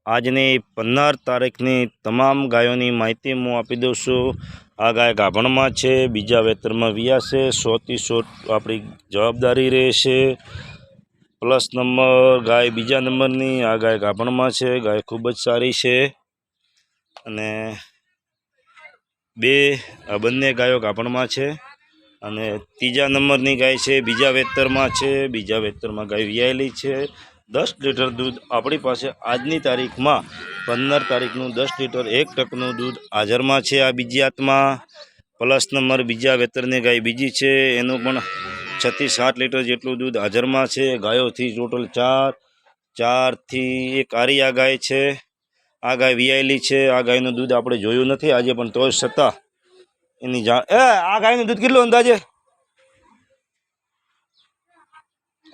આજની 15 તારીખની તમામ ગાયોની માહિતી હું આપી દઉં છું। આ ગાય ગાભણમાં છે, બીજા વેતરમાં વિયાશે, 100 થી 100 આપણી જવાબદારી રહેશે। પ્લસ નંબર ગાય બીજા નંબરની, આ ગાય ગાભણમાં છે, ગાય ખૂબ જ સારી છે। અને આ બંને ગાયો ગાભણમાં છે અને ત્રીજા નંબરની ગાય છે, બીજા વેતરમાં છે, બીજા વેતરમાં ગાય વિયાયેલી છે। 10 લીટર દૂધ આપણી પાસે આજની તારીખમાં 15 તારીખનું 10 લીટર 1% દૂધ હાજરમાં છે। આ બીજી આત્મા પ્લસ નંબર બીજા વેતરની ગાય બીજી છે, એનું પણ 6 થી 7 લીટર જેટલું દૂધ હાજરમાં છે। ગાયોથી ટોટલ 4 થી 1 આરી આ ગાય છે। આ ગાય વિયાયેલી છે। આ ગાયનું દૂધ આપણે જોયું નથી આજે, પણ તોય છતાં એની આ ગાયનું દૂધ કેટલું અંદાજે?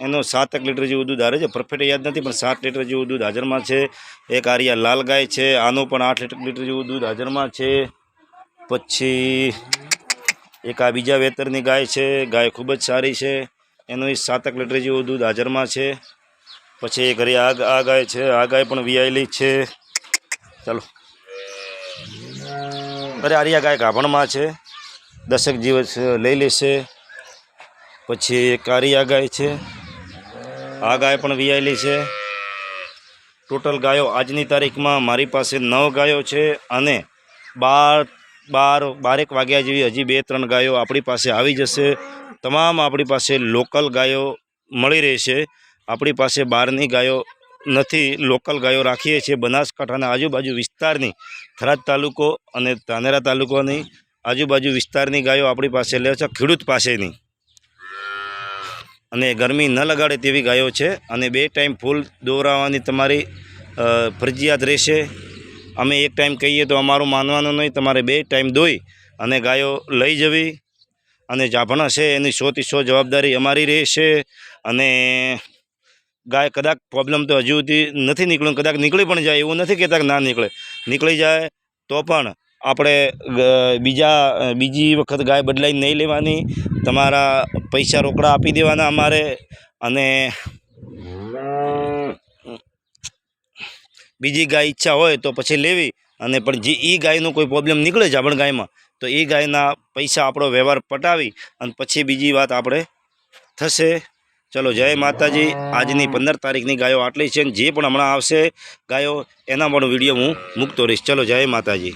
એનો 7 લીટર જેવું દૂધ હારે છે, પરફેક્ટ યાદ નથી, પણ 7 લીટર જેવું દૂધ હાજરમાં છે। એક આરિયા લાલ ગાય છે, આનું પણ 8 લીટર જેવું દૂધ હાજરમાં છે। પછી એક આ બીજા વેતરની ગાય છે, ગાય ખૂબ જ સારી છે, એનું 7 લીટર જેવું દૂધ હાજરમાં છે। પછી એક આ ગાય છે, આ ગાય પણ વિયાયેલી છે। ચાલો આરિયા ગાય ગાભણમાં છે, 10 દિવસ લઈ લેશે। પછી એક આરિયા ગાય છે, આ ગાય પણ વિયાયેલી છે। ટોટલ ગાયો આજની તારીખમાં મારી પાસે 9 ગાયો છે અને 12 વાગ્યા જેવી હજી 2-3 ગાયો આપણી પાસે આવી જશે। તમામ આપણી પાસે લોકલ ગાયો મળી રહેશે। આપણી પાસે બહારની ગાયો નથી, લોકલ ગાયો રાખીએ છીએ। બનાસકાંઠાના આજુબાજુ વિસ્તારની, થરાદ તાલુકો અને ધાનેરા તાલુકાની આજુબાજુ વિસ્તારની ગાયો આપણી પાસે લે છે, ખેડૂત પાસેની, અને ગરમી ન લગાડે તેવી ગાયો છે। અને 2 ટાઈમ ફૂલ દોરાવવાની તમારી ફરજિયાત રહેશે। અમે એક ટાઈમ કહીએ તો અમારું માનવાનું નહીં, તમારે 2 ટાઈમ દોઈ અને ગાયો લઈ જવી। અને જાભણ હશે એની 100 થી 100 જવાબદારી અમારી રહેશે। અને ગાય કદાચ પ્રોબ્લેમ તો હજુ સુધી નથી નીકળ્યું, કદાચ નીકળી પણ જાય, એવું નથી કહેતા કે ના નીકળી જાય તો પણ આપણે બીજી વખત ગાય બદલાઈને નહીં લેવાની, તમારા પૈસા રોકડા આપી દેવાના અમારે। અને બીજી ગાય ઈચ્છા હોય તો પછી લેવી, અને પણ જે એ ગાયનો કોઈ પ્રોબ્લેમ નીકળે જાભણ ગાયમાં, તો એ ગાયના પૈસા આપણો વ્યવહાર પટાવી અને પછી બીજી વાત આપણે થશે। ચલો જય માતાજી। આજની 15 તારીખની ગાયો આટલી છે, જે પણ હમણાં આવશે ગાયો એના પણ વિડીયો હું મૂકતો રહીશ। ચલો જય માતાજી।